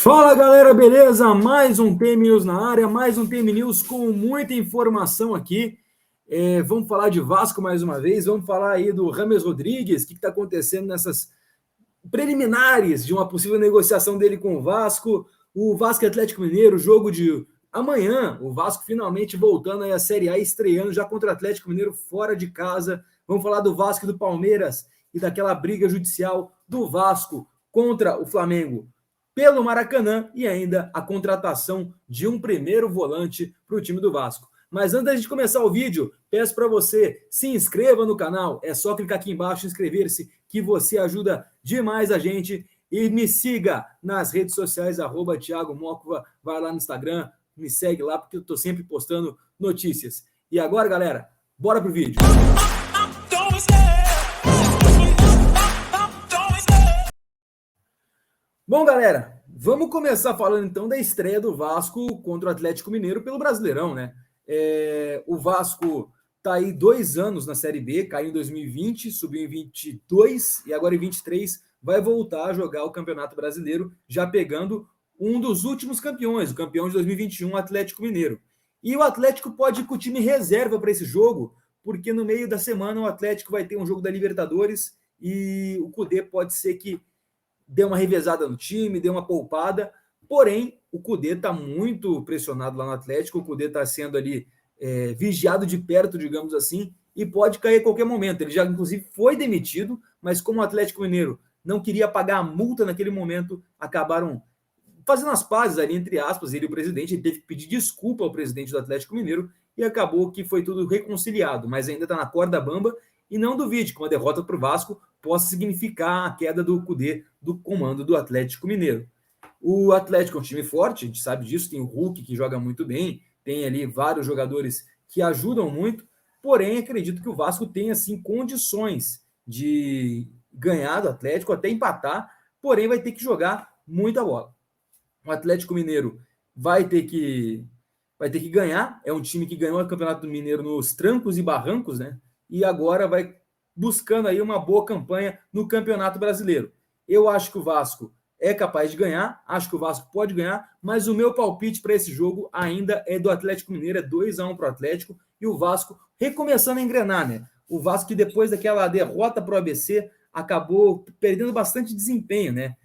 Fala galera, beleza? Mais um TM News na área, mais um TM News com muita informação aqui. Vamos falar de Vasco mais uma vez, vamos falar aí do James Rodrigues, o que está acontecendo nessas preliminares de uma possível negociação dele com o Vasco e Atlético Mineiro, jogo de amanhã, o Vasco finalmente voltando aí à Série A, estreando já contra o Atlético Mineiro fora de casa. Vamos falar do Vasco e do Palmeiras e daquela briga judicial do Vasco contra o Flamengo pelo Maracanã e ainda a contratação de um primeiro volante para o time do Vasco. Mas antes da gente começar o vídeo, peço para você se inscreva no canal. É só clicar aqui embaixo e inscrever-se que você ajuda demais a gente. E me siga nas redes sociais, @Thiago Mocova. Vai lá no Instagram, me segue lá, porque eu estou sempre postando notícias. E agora, galera, bora pro vídeo. Bom, galera, vamos começar falando então da estreia do Vasco contra o Atlético Mineiro pelo Brasileirão, né? O Vasco está aí 2 anos na Série B, caiu em 2020, subiu em 22 e agora em 23 vai voltar a jogar o Campeonato Brasileiro, já pegando um dos últimos campeões, o campeão de 2021, o Atlético Mineiro. E o Atlético pode ir com o time reserva para esse jogo, porque no meio da semana o Atlético vai ter um jogo da Libertadores e o Cudê pode ser que deu uma revezada no time, deu uma poupada, porém o Cudê está muito pressionado lá no Atlético, o Cudê está sendo ali vigiado de perto, digamos assim, e pode cair a qualquer momento. Ele já, inclusive, foi demitido, mas como o Atlético Mineiro não queria pagar a multa naquele momento, acabaram fazendo as pazes ali, entre aspas, ele e o presidente, ele teve que pedir desculpa ao presidente do Atlético Mineiro, e acabou que foi tudo reconciliado, mas ainda está na corda bamba, e não duvide que uma derrota para o Vasco possa significar a queda do Cudê do comando do Atlético Mineiro. O Atlético é um time forte, a gente sabe disso, tem o Hulk que joga muito bem, tem ali vários jogadores que ajudam muito, porém acredito que o Vasco tem assim condições de ganhar do Atlético, até empatar, porém vai ter que jogar muita bola. O Atlético Mineiro vai ter que ganhar, é um time que ganhou o Campeonato Mineiro nos trancos e barrancos, né? E agora vai buscando aí uma boa campanha no Campeonato Brasileiro. Eu acho que o Vasco é capaz de ganhar, acho que o Vasco pode ganhar, mas o meu palpite para esse jogo ainda é do Atlético Mineiro, é 2-1 para o Atlético, e o Vasco recomeçando a engrenar, né? O Vasco que depois daquela derrota para o ABC acabou perdendo bastante desempenho, né?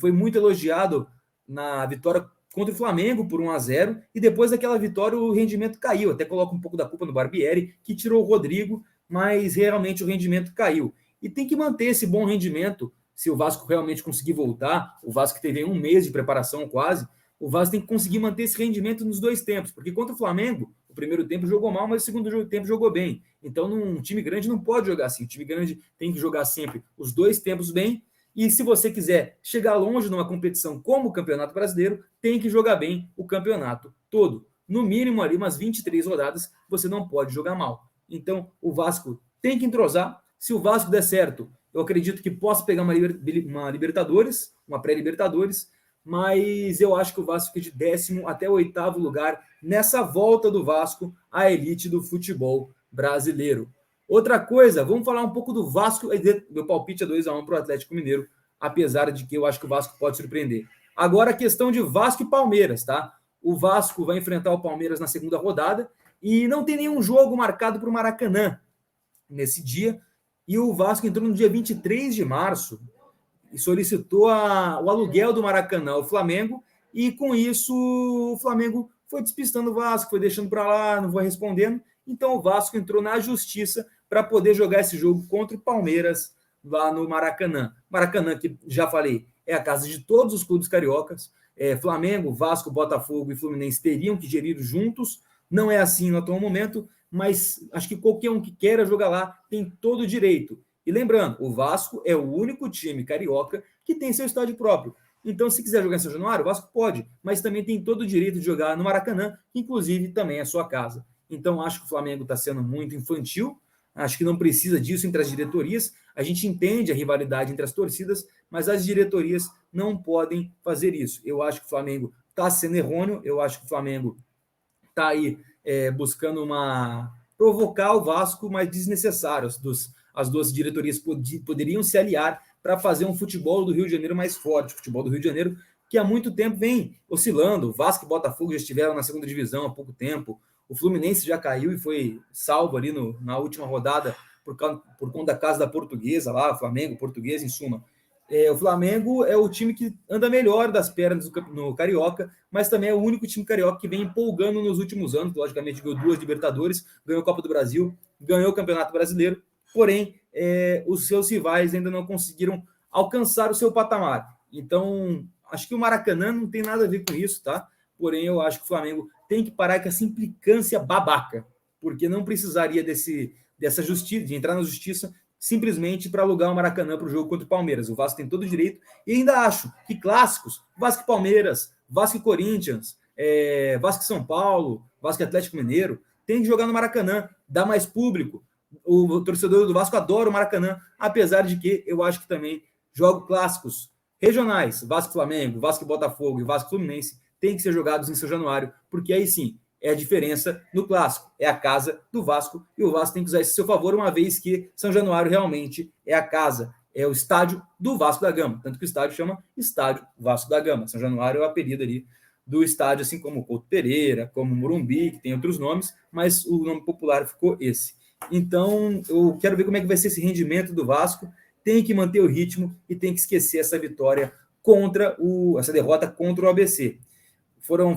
Foi muito elogiado na vitória contra o Flamengo por 1-0, e depois daquela vitória o rendimento caiu, até coloca um pouco da culpa no Barbieri, que tirou o Rodrigo, mas realmente o rendimento caiu. E tem que manter esse bom rendimento, se o Vasco realmente conseguir voltar, o Vasco teve 1 mês de preparação quase, o Vasco tem que conseguir manter esse rendimento nos 2 tempos, porque contra o Flamengo, o primeiro tempo jogou mal, mas o segundo tempo jogou bem. Então, um time grande não pode jogar assim, o time grande tem que jogar sempre os 2 tempos bem, e se você quiser chegar longe numa competição como o Campeonato Brasileiro, tem que jogar bem o campeonato todo. No mínimo ali umas 23 rodadas, você não pode jogar mal. Então, o Vasco tem que entrosar. Se o Vasco der certo, eu acredito que possa pegar uma Libertadores, uma pré-Libertadores, mas eu acho que o Vasco fica de 10º até o 8º lugar nessa volta do Vasco à elite do futebol brasileiro. Outra coisa, vamos falar um pouco do Vasco. Meu palpite é 2-1 para o Atlético Mineiro, apesar de que eu acho que o Vasco pode surpreender. Agora a questão de Vasco e Palmeiras, tá? O Vasco vai enfrentar o Palmeiras na segunda rodada e não tem nenhum jogo marcado para o Maracanã nesse dia. E o Vasco entrou no dia 23 de março e solicitou o aluguel do Maracanã ao Flamengo, e com isso o Flamengo foi despistando o Vasco, foi deixando para lá, não foi respondendo. Então o Vasco entrou na justiça para poder jogar esse jogo contra o Palmeiras lá no Maracanã. Maracanã, que já falei, é a casa de todos os clubes cariocas. Flamengo, Vasco, Botafogo e Fluminense teriam que gerir juntos. Não é assim no atual momento, mas acho que qualquer um que queira jogar lá tem todo o direito. E lembrando, o Vasco é o único time carioca que tem seu estádio próprio. Então, se quiser jogar em São Januário, o Vasco pode, mas também tem todo o direito de jogar no Maracanã, que inclusive também é sua casa. Então, acho que o Flamengo está sendo muito infantil, acho que não precisa disso entre as diretorias. A gente entende a rivalidade entre as torcidas, mas as diretorias não podem fazer isso. Eu acho que o Flamengo está sendo errôneo, eu acho que o Flamengo está aí buscando provocar o Vasco, mas desnecessário. As duas diretorias poderiam se aliar para fazer um futebol do Rio de Janeiro mais forte, futebol do Rio de Janeiro que há muito tempo vem oscilando. Vasco e Botafogo já estiveram na segunda divisão há pouco tempo. O Fluminense já caiu e foi salvo ali na última rodada por conta da casa da Portuguesa lá, Flamengo, Portuguesa, em suma. O Flamengo é o time que anda melhor das pernas no Carioca, mas também é o único time carioca que vem empolgando nos últimos anos. Logicamente, ganhou 2 Libertadores, ganhou a Copa do Brasil, ganhou o Campeonato Brasileiro, porém, os seus rivais ainda não conseguiram alcançar o seu patamar. Então, acho que o Maracanã não tem nada a ver com isso, tá? Porém, eu acho que o Flamengo tem que parar com essa implicância babaca, porque não precisaria dessa justiça, de entrar na justiça simplesmente para alugar o Maracanã para o jogo contra o Palmeiras. O Vasco tem todo o direito. E ainda acho que clássicos, Vasco e Palmeiras, Vasco e Corinthians, Vasco e São Paulo, Vasco e Atlético Mineiro, tem que jogar no Maracanã, dá mais público. O torcedor do Vasco adora o Maracanã, apesar de que eu acho que também jogos clássicos regionais, Vasco e Flamengo, Vasco e Botafogo e Vasco e Fluminense, tem que ser jogados em São Januário, porque aí sim, é a diferença no clássico. É a casa do Vasco e o Vasco tem que usar isso a seu favor, uma vez que São Januário realmente é a casa, é o estádio do Vasco da Gama. Tanto que o estádio chama Estádio Vasco da Gama. São Januário é o apelido ali do estádio, assim como Couto Pereira, como Morumbi, que tem outros nomes, mas o nome popular ficou esse. Então, eu quero ver como é que vai ser esse rendimento do Vasco. Tem que manter o ritmo e tem que esquecer essa vitória essa derrota contra o ABC.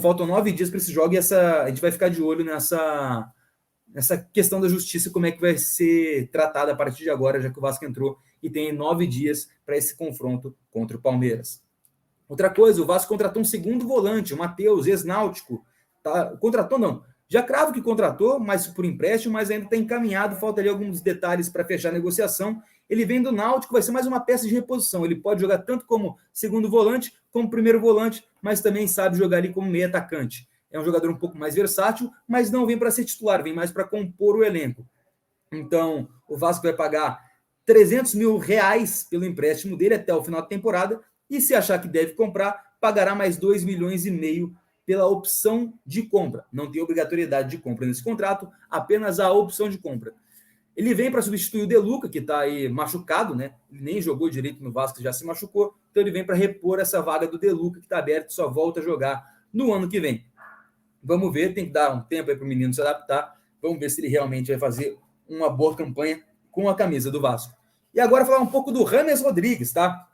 Faltam 9 dias para esse jogo e a gente vai ficar de olho nessa questão da justiça, como é que vai ser tratada a partir de agora, já que o Vasco entrou e tem 9 dias para esse confronto contra o Palmeiras. Outra coisa, o Vasco contratou um segundo volante, o Matheus, ex-náutico. Contratou não, já cravo que contratou, mas por empréstimo, mas ainda está encaminhado, falta ali alguns detalhes para fechar a negociação. Ele vem do Náutico, vai ser mais uma peça de reposição. Ele pode jogar tanto como segundo volante, como primeiro volante, mas também sabe jogar ali como meio atacante. É um jogador um pouco mais versátil, mas não vem para ser titular, vem mais para compor o elenco. Então, o Vasco vai pagar R$300 mil pelo empréstimo dele até o final da temporada, e se achar que deve comprar, pagará mais R$2,5 milhões pela opção de compra. Não tem obrigatoriedade de compra nesse contrato, apenas a opção de compra. Ele vem para substituir o De Luca, que está aí machucado, né? Ele nem jogou direito no Vasco, já se machucou. Então ele vem para repor essa vaga do De Luca, que está aberto e só volta a jogar no ano que vem. Vamos ver, tem que dar um tempo aí para o menino se adaptar. Vamos ver se ele realmente vai fazer uma boa campanha com a camisa do Vasco. E agora falar um pouco do James Rodrigues, tá?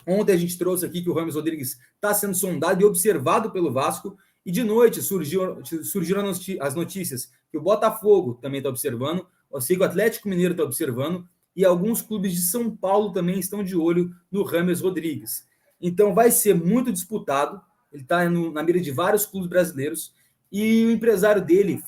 Ontem a gente trouxe aqui que o James Rodrigues está sendo sondado e observado pelo Vasco. E de noite surgiram as notícias que o Botafogo também está observando. Eu sei que o Atlético Mineiro está observando e alguns clubes de São Paulo também estão de olho no James Rodrigues. Então vai ser muito disputado. Ele está na mira de vários clubes brasileiros e o empresário dele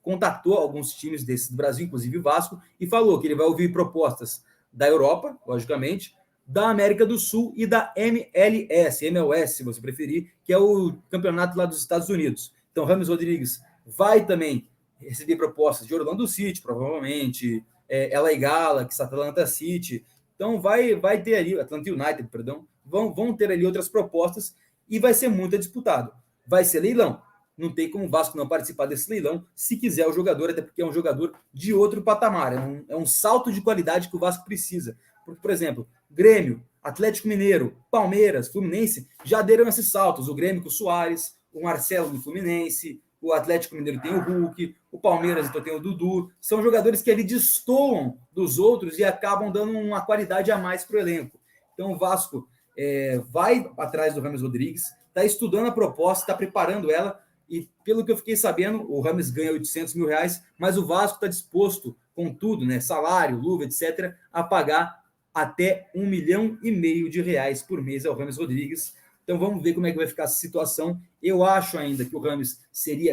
contatou alguns times desses do Brasil, inclusive o Vasco, e falou que ele vai ouvir propostas da Europa, logicamente, da América do Sul e da MLS, se você preferir, que é o campeonato lá dos Estados Unidos. Então, James Rodrigues vai também receber propostas de Orlando City, provavelmente, LA Galaxy, Atlanta City. Então, vai ter ali, Atlanta United, perdão, vão ter ali outras propostas e vai ser muito disputado. Vai ser leilão. Não tem como o Vasco não participar desse leilão, se quiser o jogador, até porque é um jogador de outro patamar. É um salto de qualidade que o Vasco precisa. Porque, por exemplo, Grêmio, Atlético Mineiro, Palmeiras, Fluminense já deram esses saltos. O Grêmio com o Soares, o Marcelo do Fluminense, o Atlético Mineiro tem o Hulk, o Palmeiras então tem o Dudu. São jogadores que ali destoam dos outros e acabam dando uma qualidade a mais para o elenco. Então o Vasco vai atrás do James Rodrigues, está estudando a proposta, está preparando ela, e pelo que eu fiquei sabendo, o James ganha R$800 mil, mas o Vasco está disposto, com tudo, né, salário, luva, etc., a pagar até R$1,5 milhão por mês ao James Rodrigues. Então vamos ver como é que vai ficar essa situação. Eu acho ainda que o James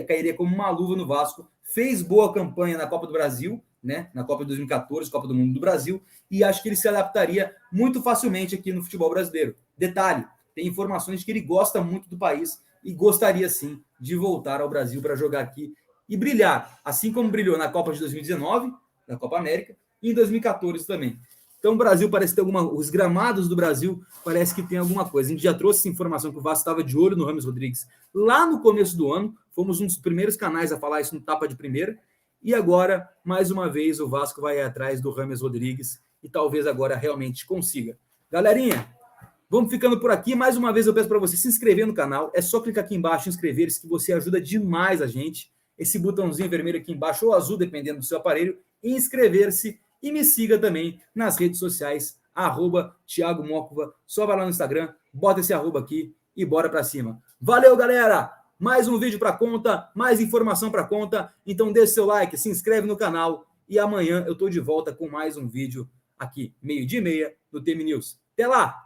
cairia como uma luva no Vasco, fez boa campanha na Copa do Brasil, né, na Copa de 2014, Copa do Mundo do Brasil, e acho que ele se adaptaria muito facilmente aqui no futebol brasileiro. Detalhe, tem informações de que ele gosta muito do país e gostaria sim de voltar ao Brasil para jogar aqui e brilhar, assim como brilhou na Copa de 2019, na Copa América, e em 2014 também. Então o Brasil parece ter os gramados do Brasil parece que tem alguma coisa. A gente já trouxe essa informação que o Vasco estava de olho no James Rodrigues lá no começo do ano, fomos um dos primeiros canais a falar isso no Tapa de Primeira, e agora, mais uma vez, o Vasco vai atrás do James Rodrigues e talvez agora realmente consiga. Galerinha, Vamos ficando por aqui. Mais uma vez eu peço para você se inscrever no canal. É só clicar aqui embaixo, inscrever-se, que você ajuda demais a gente. Esse botãozinho vermelho aqui embaixo ou azul, dependendo do seu aparelho, inscrever-se e me siga também nas redes sociais, @Thiago Mocova. Só vai lá no Instagram, bota esse arroba aqui e bora para cima. Valeu, galera! Mais um vídeo para conta, mais informação para conta. Então deixe seu like, se inscreve no canal e amanhã eu estou de volta com mais um vídeo aqui, 12:30 no TM News. Até lá!